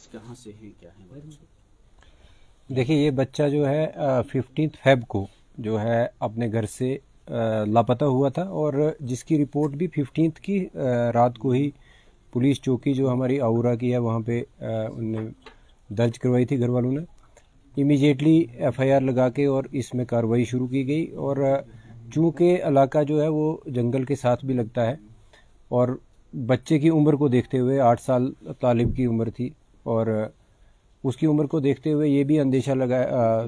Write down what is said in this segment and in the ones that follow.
कहाँ से हैं, क्या है? देखिए, ये बच्चा जो है 15 फेब को जो है अपने घर से लापता हुआ था, और जिसकी रिपोर्ट भी 15 की रात को ही पुलिस चौकी जो हमारी आउरा की है वहाँ पे उनने दर्ज करवाई थी घर वालों ने। इमीडिएटली एफआईआर लगा के और इसमें कार्रवाई शुरू की गई। और चूँकि इलाका जो है वो जंगल के साथ भी लगता है, और बच्चे की उम्र को देखते हुए 8 साल तालिब की उम्र थी, और उसकी उम्र को देखते हुए ये भी अंदेशा लगा,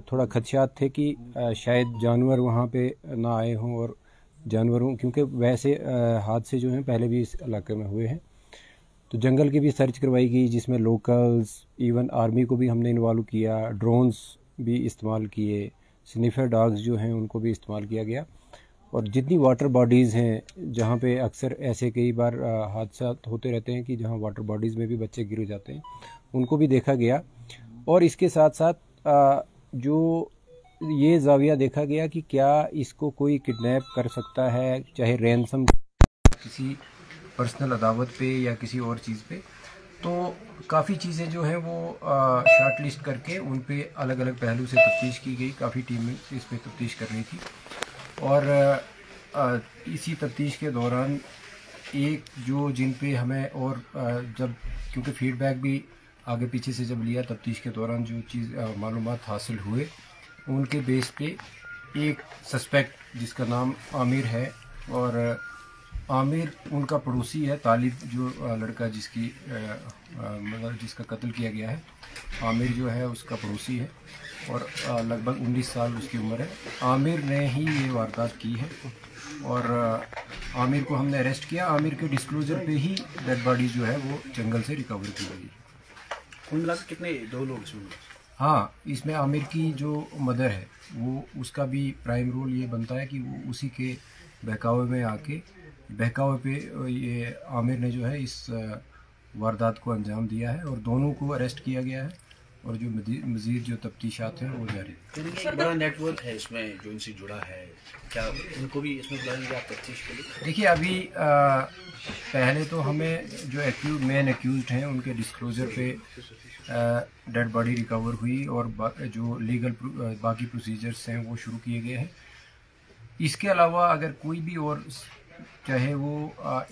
थोड़ा खदशात थे कि शायद जानवर वहाँ पे ना आए हों। और जानवरों, क्योंकि वैसे हादसे जो हैं पहले भी इस इलाके में हुए हैं, तो जंगल की भी सर्च करवाई गई, जिसमें लोकल्स, इवन आर्मी को भी हमने इन्वॉल्व किया, ड्रोन्स भी इस्तेमाल किए, स्निफर डॉग्स जो हैं उनको भी इस्तेमाल किया गया। और जितनी वाटर बॉडीज़ हैं जहाँ पे अक्सर ऐसे कई बार हादसा होते रहते हैं कि जहाँ वाटर बॉडीज़ में भी बच्चे गिर जाते हैं, उनको भी देखा गया। और इसके साथ साथ जो ये जाविया देखा गया कि क्या इसको कोई किडनैप कर सकता है, चाहे रैंसम किसी पर्सनल अदावत पे या किसी और चीज़ पे। तो काफ़ी चीज़ें जो हैं वो शॉर्ट लिस्ट करके उन पे अलग अलग पहलू से तफ्तीश की गई। काफ़ी टीमें इस पे तफ्तीश कर रही थी, और इसी तफ्तीश के दौरान एक जो जिन पे हमें और जब क्योंकि फीडबैक भी आगे पीछे से जब लिया तफ्तीश के दौरान जो चीज़ मालूमात हासिल हुए, उनके बेस पे एक सस्पेक्ट जिसका नाम आमिर है, और आमिर उनका पड़ोसी है, तालिब जो लड़का जिसकी मतलब जिसका कत्ल किया गया है, आमिर जो है उसका पड़ोसी है, और लगभग 19 साल उसकी उम्र है। आमिर ने ही ये वारदात की है, और आमिर को हमने अरेस्ट किया। आमिर के डिस्क्लोजर पे ही डेड बॉडी जो है वो जंगल से रिकवर की गई। कुल मिला के कितने, 2 लोग इसमें? हाँ, इसमें आमिर की जो मदर है वो, उसका भी प्राइम रोल ये बनता है कि वो उसी के बहकावे में आके, बहकावे पे ये आमिर ने जो है इस वारदात को अंजाम दिया है, और दोनों को अरेस्ट किया गया है, और जो मज़ीद जो तफ्तीशात हैं वो जारी है। एक बड़ा नेटवर्क है इसमें जो इनसे जुड़ा है, क्या उनको भी इसमें बुलाएंगे आप तफ्तीश के लिए? देखिए, अभी पहले तो हमें जो मेन एक्यूज़ड हैं उनके डिस्क्लोज़र पे डेड बॉडी रिकवर हुई, और जो लीगल बाकी प्रोसीजर्स हैं वो शुरू किए गए हैं। इसके अलावा अगर कोई भी और, चाहे वो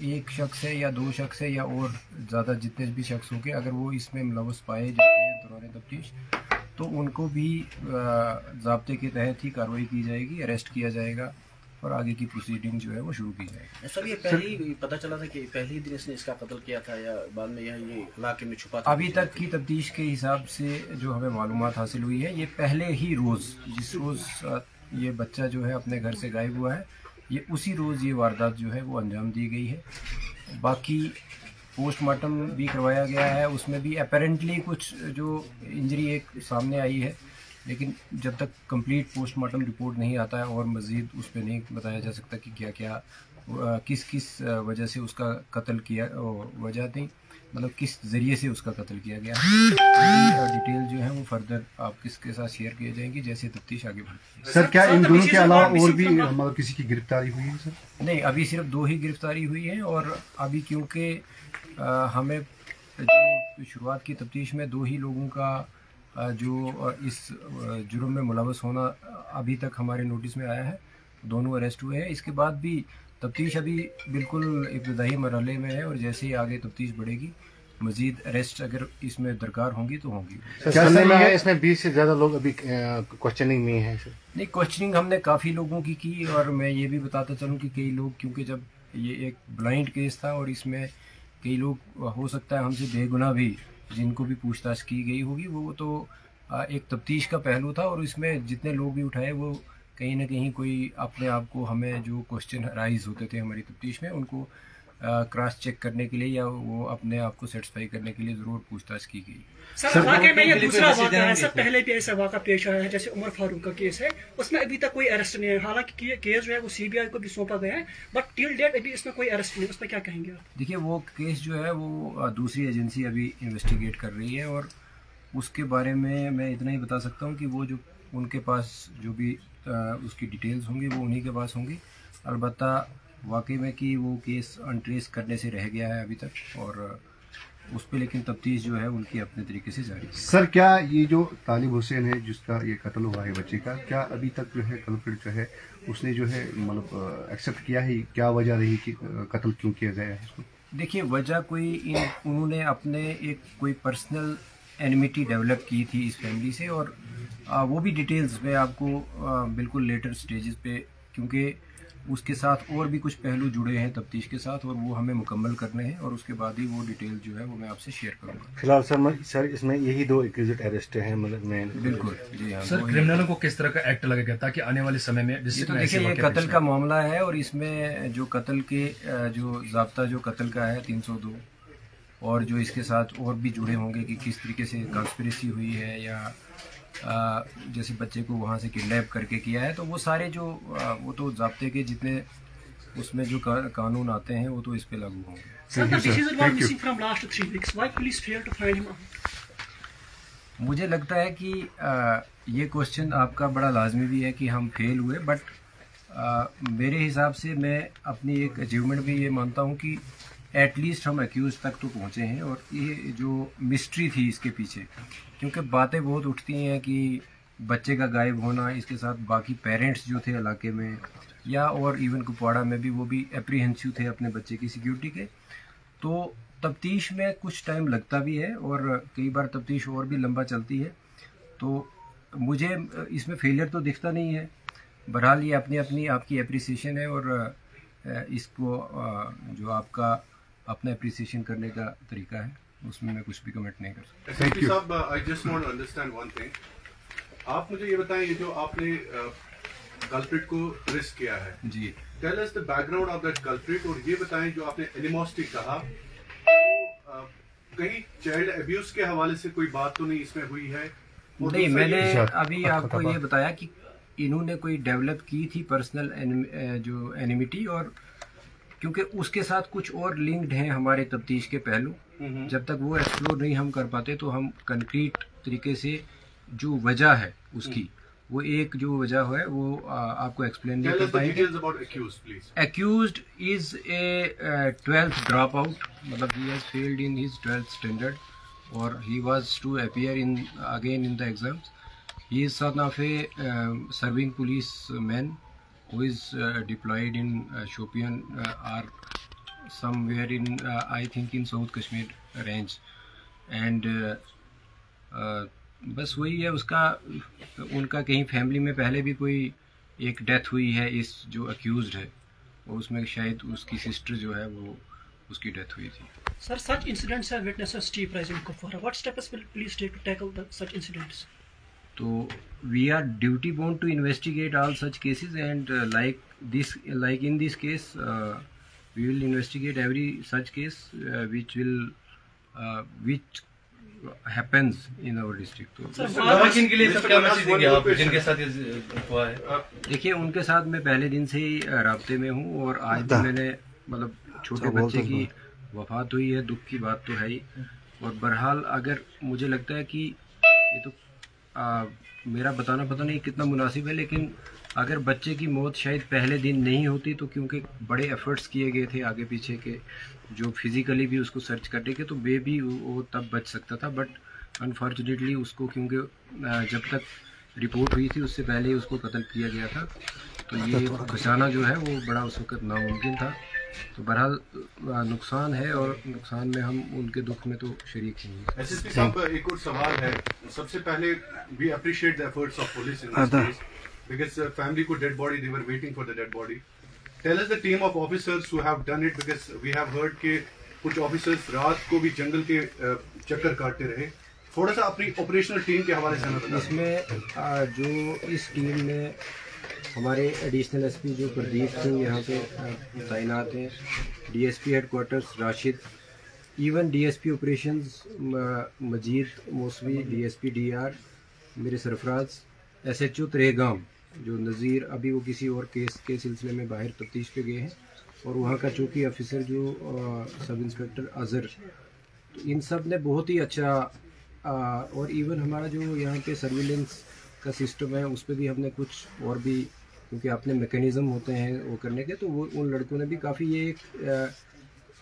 एक शख्स है या 2 शख्स है या और ज़्यादा जितने भी शख्स होंगे, अगर वो इसमें मुलव्वस पाए जाते हैं दौरान तफ्तीश, तो उनको भी ज़ाब्ते के तहत ही कार्रवाई की जाएगी, अरेस्ट किया जाएगा, और आगे की प्रोसीडिंग जो है वो शुरू की जाएगी। सर, ये पहले ही पता चला था कि पहले ही दिन इसने इसका कत्ल किया था, या बाद में ये इलाके में छुपा था? अभी तक की तफ्तीश के हिसाब से जो हमें मालूमात हासिल हुई है, ये पहले ही रोज़, जिस रोज़ ये बच्चा जो है अपने घर से गायब हुआ है, ये उसी रोज़ ये वारदात जो है वो अंजाम दी गई है। बाकी पोस्टमार्टम भी करवाया गया है, उसमें भी अपेरेंटली कुछ जो इंजरी एक सामने आई है, लेकिन जब तक कंप्लीट पोस्टमार्टम रिपोर्ट नहीं आता है और मज़ीद उस पर नहीं बताया जा सकता कि क्या क्या किस किस वजह से उसका कत्ल किया, वजह नहीं मतलब किस ज़रिए से उसका कत्ल किया गया है। डिटेल जो है वो फर्दर आप किसके साथ शेयर किए जाएंगी जैसे तफ्तीश आगे बढ़ती है। सर, क्या इन दोनों के अलावा और भी मतलब किसी की गिरफ्तारी हुई है सर? नहीं, अभी सिर्फ 2 ही गिरफ्तारी हुई है, और अभी क्योंकि हमें जो शुरुआत की तफ्तीश में 2 ही लोगों का जो इस जुर्म में मुलव्वस होना अभी तक हमारे नोटिस में आया है, दोनों अरेस्ट हुए हैं। इसके बाद भी तफ्तीश अभी बिल्कुल इब्तदाई मरहले में है, और जैसे ही आगे तफ्तीश बढ़ेगी मजीद अरेस्ट अगर इसमें दरकार होंगी तो होंगी। क्या सुनने में है इसमें 20 से ज़्यादा लोग अभी क्वेश्चनिंग में हैं सर? नहीं, क्वेश्चनिंग हमने काफ़ी लोगों की, और मैं ये भी बताता चलूँ कि कई लोग, क्योंकि जब ये एक ब्लाइंड केस था और इसमें कई लोग हो सकता है हमसे बेगुनाह भी जिनको भी पूछताछ की गई होगी, वो तो एक तफ्तीश का पहलू था, और इसमें जितने लोग भी उठाए वो कहीं ना कहीं कोई अपने आप को, हमें जो क्वेश्चन राइज होते थे हमारी तफ्तीश में, उनको क्रॉस चेक करने के लिए या वो अपने आप को सेटिस्फाई करने के लिए ज़रूर पूछताछ की गई। सर, वाकई में ये दूसरा वाक़या है। सर, पहले भी ऐसा वाक़ा पेश आया है, जैसे उमर फारूक का केस है, उसमें अभी तक कोई अरेस्ट नहीं है। हालांकि केस जो है वो सीबीआई को भी सौंपा गया है, बट टिल डेट अभी इसमें कोई अरेस्ट नहीं है। उस पर क्या कहेंगे आप? देखिए, वो केस जो है वो दूसरी एजेंसी अभी इन्वेस्टिगेट कर रही है, और उसके बारे में मैं इतना ही बता सकता हूँ कि वो जो उनके पास जो भी उसकी डिटेल्स होंगी वो उन्हीं के पास होंगी। अलबत्ता वाकई में कि वो केस अनट्रेस करने से रह गया है अभी तक, और उस पर लेकिन तफ्तीश जो है उनकी अपने तरीके से जारी है। सर, क्या ये जो तालिब हुसैन है जिसका ये कत्ल हुआ है बच्चे का, क्या अभी तक जो है कल्प्रिट जो है उसने जो है मतलब एक्सेप्ट किया है? क्या वजह रही कि कत्ल क्यों किया गया है इसको? देखिए, वजह उन्होंने अपने एक कोई पर्सनल एनिमिटी डेवलप की थी इस फैमिली से, और वो भी डिटेल्स में आपको बिल्कुल लेटर स्टेजेस पे, क्योंकि उसके साथ और भी कुछ पहलू जुड़े हैं तफ्तीश के साथ, और वो हमें मुकम्मल करने हैं, और उसके बाद ही वो डिटेल जो है वो मैं आपसे शेयर करूंगा। फिलहाल सर इसमें यही 2 एक्यूज्ड अरेस्ट हैं, मतलब मैं बिल्कुल जी हाँ। सर, क्रिमिनलों को किस तरह का एक्ट लगेगा ताकि आने वाले समय में ये तो देखिए, ये कत्ल का मामला है, और इसमें जो कत्ल के जो ज़ाब्ता जो कत्ल का है 302, और जो इसके साथ और भी जुड़े होंगे कि किस तरीके से कंस्पिरेसी हुई है, या जैसे बच्चे को वहाँ से किडनैप करके किया है, तो वो सारे जो वो तो ज़ाब्ते के जितने उसमें जो कानून आते हैं वो तो इस पे लागू होंगे। Sir, the deceased was missing from last 3 weeks. Why police failed to find him out? मुझे लगता है कि ये क्वेश्चन आपका बड़ा लाजमी भी है कि हम फेल हुए, बट मेरे हिसाब से मैं अपनी एक अचीवमेंट भी ये मानता हूँ कि एटलीस्ट हम एक्यूज तक तो पहुँचे हैं, और ये जो मिस्ट्री थी इसके पीछे, क्योंकि बातें बहुत उठती हैं कि बच्चे का गायब होना, इसके साथ बाकी पेरेंट्स जो थे इलाके में या और इवन कुपवाड़ा में भी, वो भी एप्रीहेंसिव थे अपने बच्चे की सिक्योरिटी के। तो तफ्तीश में कुछ टाइम लगता भी है, और कई बार तफ्तीश और भी लंबा चलती है, तो मुझे इसमें फेलियर तो दिखता नहीं है। बहरहाल ये अपनी अपनी आपकी एप्रिसिएशन है, और इसको जो आपका अपना एप्रिसिएशन करने का तरीका है, उसमें मैं कुछ भी कमेंट नहीं कर सकता। एसएसपी साहब, I just want to understand one thing. आप मुझे ये बताएं, ये जो आपने कल्प्रिट को अरेस्ट किया है जी, tell us the background of that culprit, और ये बताएं जो आपने एनिमोसिटी कहा, तो कहीं चाइल्ड अब्यूज के हवाले से कोई बात तो नहीं इसमें हुई है? और नहीं, दूसरा मैंने ये- अभी आपको ये बताया कि इन्होंने कोई डेवलप की थी पर्सनल जो एनिमिटी, और क्योंकि उसके साथ कुछ और लिंक्ड हैं हमारे तफ्तीश के पहलू, जब तक वो एक्सप्लोर नहीं हम कर पाते तो हम कंक्रीट तरीके से जो वजह है उसकी, वो एक जो वजह है वो आपको एक्सप्लेन नहीं Tell कर us the पाएंगे। details about accused, please. Accused is a 12th dropout, मतलब he has failed in his 12th standard, or he was to appear again in the exams. He is son of a serving policeman who is deployed in Shopian or somewhere in I think in South Kashmir range, and बस वही है उसका, उनका कहीं family में पहले भी कोई एक डेथ हुई है इस जो अक्यूज्ड है, और उसमें शायद उसकी सिस्टर जो है वो उसकी डेथ हुई थी। Sir, such incidents have witnesses Steve Price in Kupwara. What steps will police take to tackle such incidents? तो we are duty bound to investigate all such cases, and like in this case we will investigate every such case which happens in our district. तो Sir, गवाह के लिए सब क्या message देंगे आप जिनके साथ ये हुआ है? देखिए, उनके साथ मैं पहले दिन से ही राब्ते में हूँ, और आज भी मैंने मतलब छोटे बच्चे की वफात हुई है, दुख की बात तो है ही, और बहरहाल अगर मुझे लगता है कि ये तो मेरा बताना पता नहीं कितना मुनासिब है, लेकिन अगर बच्चे की मौत शायद पहले दिन नहीं होती, तो क्योंकि बड़े एफर्ट्स किए गए थे आगे पीछे के, जो फिजिकली भी उसको सर्च करने के, तो बेबी वो तब बच सकता था, बट अनफॉर्चुनेटली उसको क्योंकि जब तक रिपोर्ट हुई थी उससे पहले ही उसको कत्ल किया गया था, तो ये बचाना जो है वो बड़ा उस वक्त नामुमकिन था। तो बहरहाल नुकसान है, और नुकसान में हम उनके दुख में तो शरीक हैं। एसएसपी साहब, एक और सवाल है। सबसे पहले we appreciate the efforts of police in this case, because family को dead body, they were waiting for the dead body. Tell us the team of officers who have done it, because we have heard के कुछ officers रात को भी जंगल के चक्कर काटते रहे। थोड़ा सा अपनी ऑपरेशनल टीम के हवाले से हमें बताइए। इसमें जो इस टीम में हमारे एडिशनल एसपी जो प्रदीप सिंह यहाँ पे तैनात हैं, DSP headquarters Rashid, even DSP operations Majid Mousavi, DSP DR मेरे सरफराज, एसएचओ त्रेगाम जो नज़ीर, अभी वो किसी और केस के सिलसिले में बाहर तफ्तीश पे गए हैं, और वहाँ का चौकी ऑफिसर जो सब इंस्पेक्टर अज़हर, तो इन सब ने बहुत ही अच्छा, और इवन हमारा जो यहाँ पे सर्विलेंस का सिस्टम है उस पर भी हमने कुछ और भी, क्योंकि अपने मैकेनिज़्म होते हैं वो करने के, तो वो उन लड़कों ने भी काफ़ी ये एक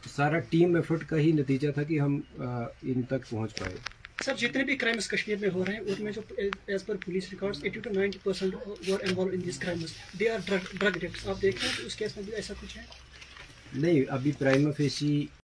सारा टीम एफर्ट का ही नतीजा था कि हम इन तक पहुंच पाए। सर जितने भी क्राइम्स कश्मीर में हो रहे हैं उनमें जो एज पर police records 80 to 90% were involved in this crimes, they are drug addicts. आप देख रहे हैं कि उस केस में भी ऐसा कुछ है? नहीं, अभी प्राइमा फेसी